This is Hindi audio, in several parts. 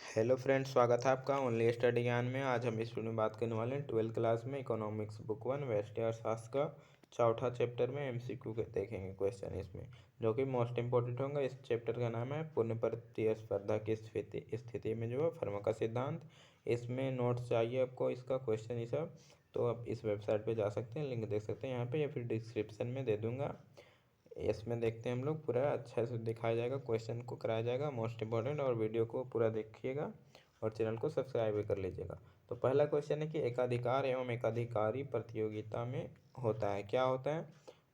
हेलो फ्रेंड्स, स्वागत है आपका ओनली स्टडी ज्ञान में। आज हम इस वीडियो में बात करने वाले हैं 12th क्लास में इकोनॉमिक्स बुक 1 व्यष्टि अर्थशास्त्र का चौथा चैप्टर में एमसीक्यू के देखेंगे क्वेश्चन इसमें, जो कि मोस्ट इंपॉर्टेंट होगा। इस चैप्टर का नाम है पूर्ण प्रतिस्पर्धा की स्थिति में जो है फर्म का सिद्धांत। इसमें नोट्स चाहिए आपको, इसका क्वेश्चन ही सब, तो आप इस वेबसाइट पर जा सकते हैं, लिंक देख सकते हैं यहाँ पे या फिर डिस्क्रिप्शन में दे दूँगा। इसमें देखते हैं हम लोग, पूरा अच्छा से दिखाया जाएगा, क्वेश्चन को कराया जाएगा मोस्ट इंपॉर्टेंट, और वीडियो को पूरा देखिएगा और चैनल को सब्सक्राइब भी कर लीजिएगा। तो पहला क्वेश्चन है कि एकाधिकार एवं एकाधिकारी प्रतियोगिता में होता है, क्या होता है।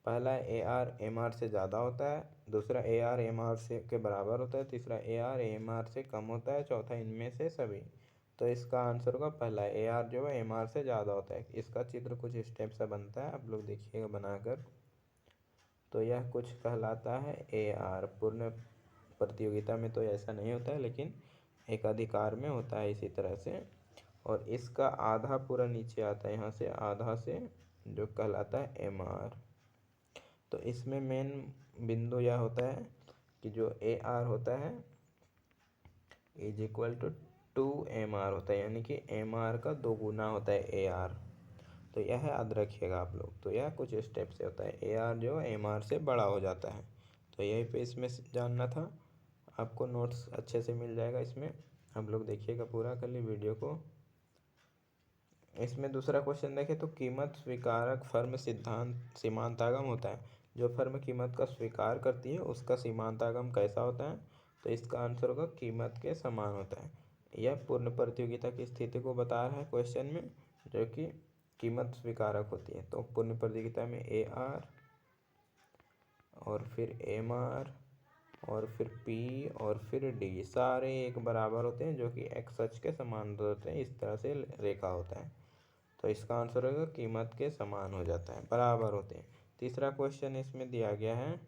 पहला ए आर एम आर से ज़्यादा होता है, दूसरा ए आर एम आर से के बराबर होता है, तीसरा ए आर एम आर से कम होता है, चौथा इनमें से सभी। तो इसका आंसर होगा पहला, ए आर जो है एम आर से ज़्यादा होता है। इसका चित्र कुछ स्टेप से बनता है, आप लोग देखिएगा बनाकर। तो यह कुछ कहलाता है ए आर। पूर्ण प्रतियोगिता में तो ऐसा नहीं होता है, लेकिन एक अधिकार में होता है इसी तरह से। और इसका आधा पूरा नीचे आता है, यहाँ से आधा से, जो कहलाता है एम आर। तो इसमें मेन बिंदु यह होता है कि जो ए आर होता है इज इक्वल टू 2 MR होता है, यानी कि एम आर का 2 गुना होता है ए आर। तो यह याद रखिएगा आप लोग। तो यह कुछ स्टेप से होता है, ए आर जो एम आर से बड़ा हो जाता है। तो यही पे इसमें जानना था आपको। नोट्स अच्छे से मिल जाएगा इसमें, आप लोग देखिएगा, पूरा कर ली वीडियो को। इसमें दूसरा क्वेश्चन देखें तो कीमत स्वीकारक फर्म सिद्धांत सीमांतागम होता है। जो फर्म कीमत का स्वीकार करती है उसका सीमांतागम कैसा होता है। तो इसका आंसर होगा कीमत के समान होता है। यह पूर्ण प्रतियोगिता की स्थिति को बता रहा है क्वेश्चन में, जो कि कीमत स्वीकारक होती है। तो पूर्ण प्रतियोगिता में ए आर और फिर एम आर और फिर पी और फिर डी सारे एक बराबर होते हैं, जो कि एक्स अक्ष के समान होते हैं। इस तरह से रेखा होता है। तो इसका आंसर होगा कीमत के समान हो जाता है, बराबर होते हैं। तीसरा क्वेश्चन इसमें दिया गया है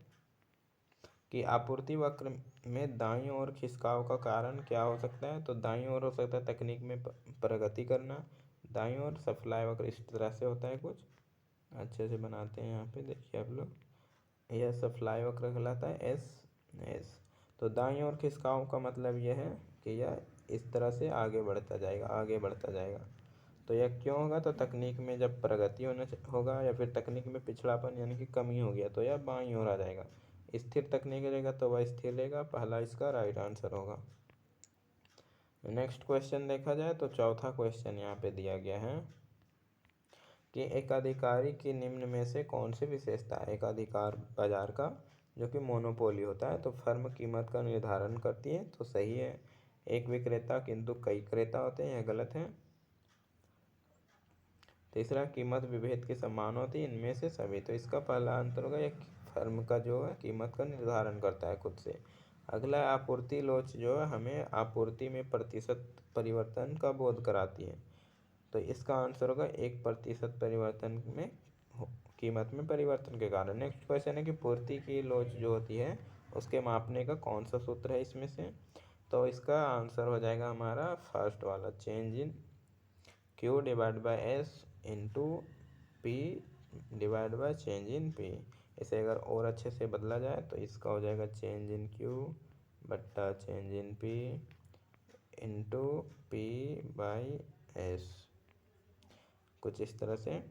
कि आपूर्ति वक्र में दाईं ओर खिसकाव का कारण क्या हो सकता है। तो दाईं ओर हो सकता है तकनीक में प्रगति करना। दाईं ओर सप्लाई वक्र इस तरह से होता है, कुछ अच्छे से बनाते हैं। यहाँ पे देखिए आप लोग, यह सप्लाई वक्र कहलाता है एस। तो दाईं ओर खिसकाव का मतलब यह है कि यह इस तरह से आगे बढ़ता जाएगा, आगे बढ़ता जाएगा। तो यह क्यों होगा, तो तकनीक में जब प्रगति होगा या फिर तकनीक में पिछड़ापन यानी कि कमी हो गया, तो यह बाईं ओर आ जाएगा। स्थिर तकनीक रहेगा तो वह स्थिर रहेगा। पहला इसका राइट आंसर होगा। नेक्स्ट क्वेश्चन देखा जाए तो चौथा क्वेश्चन यहाँ पे दिया गया है कि एकाधिकारी की निम्न में से कौन सी विशेषता है। एकाधिकार बाजार का जो कि मोनोपोली होता है, तो फर्म कीमत का निर्धारण करती है, तो सही है। एक विक्रेता किंतु कई क्रेता होते हैं, यह गलत है। तीसरा, कीमत विभेद के समान होती है, इनमें से सभी। तो इसका पहला आंसर होगा, यह फर्म का जो है कीमत का निर्धारण करता है खुद से। अगला, आपूर्ति लोच जो है हमें आपूर्ति में प्रतिशत परिवर्तन का बोध कराती है। तो इसका आंसर होगा 1% परिवर्तन में कीमत में परिवर्तन के कारण। नेक्स्ट क्वेश्चन है कि पूर्ति की लोच जो होती है उसके मापने का कौन सा सूत्र है इसमें से। तो इसका आंसर हो जाएगा हमारा फर्स्ट वाला, change in Q divide by S into P divide by change in P. इसे अगर और अच्छे से बदला जाए तो इसका हो जाएगा चेंज इन Q बट्टा change in P into P by S, कुछ इस तरह से।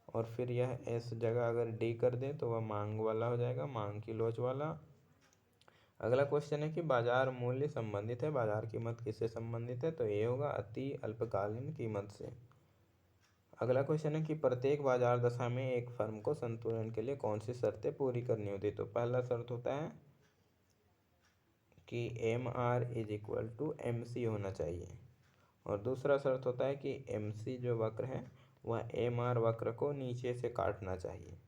और फिर यह एस जगह अगर डी कर दें तो वह मांग वाला हो जाएगा, मांग की लोच वाला। अगला क्वेश्चन है कि बाजार मूल्य संबंधित है, बाजार कीमत किससे संबंधित है। तो ये होगा अति अल्पकालीन कीमत से। अगला क्वेश्चन है कि प्रत्येक बाजार दशा में एक फर्म को संतुलन के लिए कौन सी शर्तें पूरी करनी होती है। तो पहला शर्त होता है कि M R is equal to M C होना चाहिए, और दूसरा शर्त होता है कि एम सी जो वक्र है वह एम आर वक्र को नीचे से काटना चाहिए।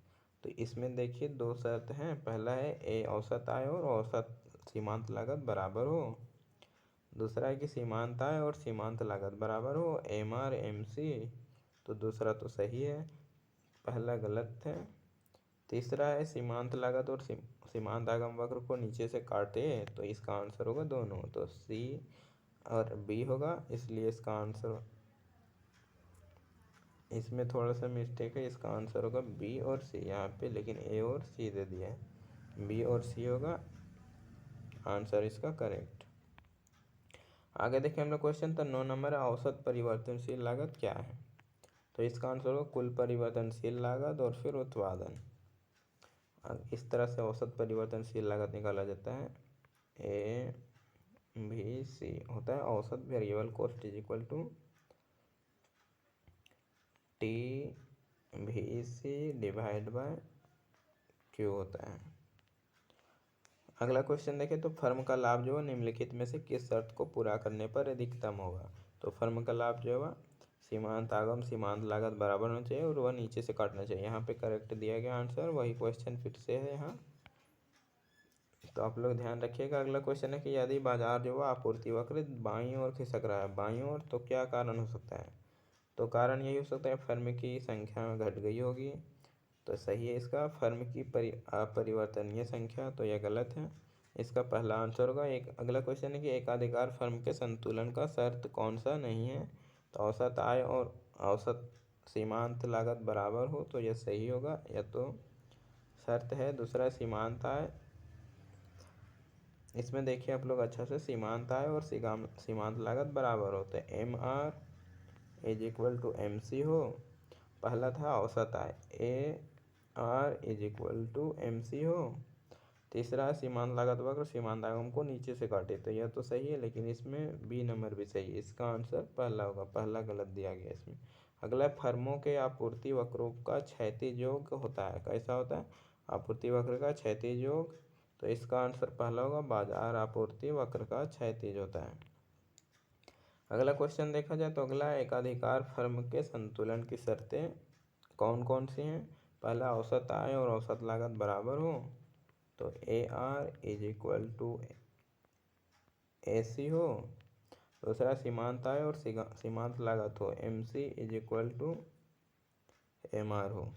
तो इसमें देखिए दो शर्त हैं। पहला है ए औसत आय और औसत सीमांत लागत बराबर हो। दूसरा है कि सीमांत आय और सीमांत लागत बराबर हो, एम आर एम सी। तो दूसरा तो सही है, पहला गलत है। तीसरा है सीमांत लागत और सीमांत आगम वक्र को नीचे से काटे, तो इसका आंसर होगा दोनों। तो सी और बी होगा, इसलिए इसका आंसर, इसमें थोड़ा सा मिस्टेक है, इसका आंसर होगा बी और सी यहाँ पे, लेकिन ए और सी दे दिया है। बी और सी होगा आंसर इसका करेक्ट। आगे देखें हम लोग क्वेश्चन, तो 9 नंबर है औसत परिवर्तनशील लागत क्या है। तो इसका आंसर होगा कुल परिवर्तनशील लागत और फिर उत्पादन। इस तरह से औसत परिवर्तनशील लागत निकाला जाता है। ABC होता है औसत variable cost is equal to TVC divide by Q होता है। अगला क्वेश्चन देखें, तो फर्म का लाभ जो है निम्नलिखित में से किस शर्त को पूरा करने पर अधिकतम होगा। तो फर्म का लाभ जो है सीमांत आगम सीमांत लागत बराबर होना चाहिए और वह नीचे से काटना चाहिए। यहाँ पे करेक्ट दिया गया आंसर, वही क्वेश्चन फिर से है यहाँ, तो आप लोग ध्यान रखिएगा। अगला क्वेश्चन है कि यदि बाजार जो है आपूर्ति वक्र बाईं ओर खिसक रहा है, बाईं ओर, तो क्या कारण हो सकता है। तो कारण यही हो सकता है फर्म की संख्या में घट गई होगी, तो सही है इसका फर्म की अपरिवर्तनीय संख्या, तो यह गलत है। इसका पहला आंसर होगा एक। अगला क्वेश्चन है कि एकाधिकार फर्म के संतुलन का शर्त कौन सा नहीं है। तो औसत आय और औसत सीमांत लागत बराबर हो, तो यह सही होगा, यह तो शर्त है। दूसरा सीमांत आय, इसमें देखिए आप लोग अच्छा से, सीमांत आय और सीमांत लागत बराबर होते हैं। MR is equal to MC हो। पहला था औसत आय, AR is equal to MC हो। तीसरा है सीमांत लागत वक्र सीमांत आगम को नीचे से काटे, तो यह तो सही है, लेकिन इसमें B नंबर भी सही है। इसका आंसर पहला होगा, पहला गलत दिया गया इसमें। अगला फर्मों के आपूर्ति वक्रों का क्षैतिज योग होता है, कैसा होता है आपूर्ति वक्र का क्षैतिज योग। तो इसका आंसर पहला होगा, बाजार आपूर्ति वक्र का क्षैतिज होता है। अगला क्वेश्चन देखा जाए, तो अगला एकाधिकार फर्म के संतुलन की शर्तें कौन कौन सी हैं। पहला औसत आय और औसत लागत बराबर हो, तो AR is equal to AC हो। दूसरा सीमांत आय और सीमांत लागत हो, MC is equal to MR हो,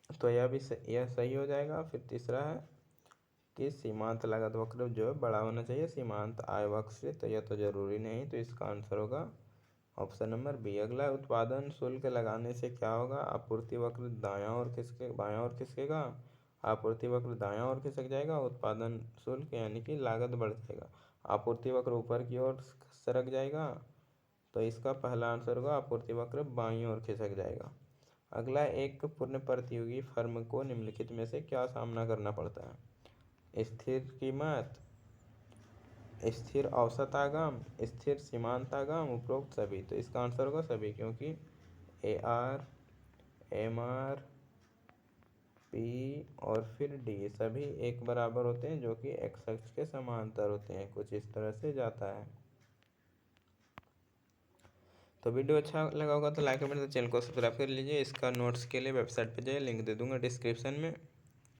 तो यह सही हो जाएगा। फिर तीसरा है कि सीमांत लागत वक्र जो है बड़ा होना चाहिए सीमांत आय वक्र से, तो यह तो जरूरी नहीं, तो इसका आंसर होगा ऑप्शन नंबर B। अगला उत्पादन शुल्क लगाने से क्या होगा। आपूर्ति वक्र बायां ओर खिसकेगा, आपूर्ति वक्र दायां ओर खिसक जाएगा, उत्पादन शुल्क यानी कि लागत बढ़ जाएगा। आपूर्ति वक्र ऊपर की ओर सरक जाएगा, तो इसका पहला आंसर होगा आपूर्ति वक्र बाईं ओर खिसक जाएगा। अगला, एक पूर्ण प्रतियोगी फर्म को निम्नलिखित में से क्या सामना करना पड़ता है। स्थिर कीमत, स्थिर औसत आगम, स्थिर सीमांत आगम, उपरोक्त सभी। तो इसका आंसर होगा सभी, क्योंकि AR MR P और फिर D सभी एक बराबर होते हैं, जो कि x अक्ष के समांतर होते हैं। कुछ इस तरह से जाता है। तो वीडियो अच्छा लगा होगा तो लाइक कमेंट, चैनल को सब्सक्राइब कर लीजिए। इसका नोट्स के लिए वेबसाइट पे जाइए, लिंक दे दूंगा डिस्क्रिप्शन में।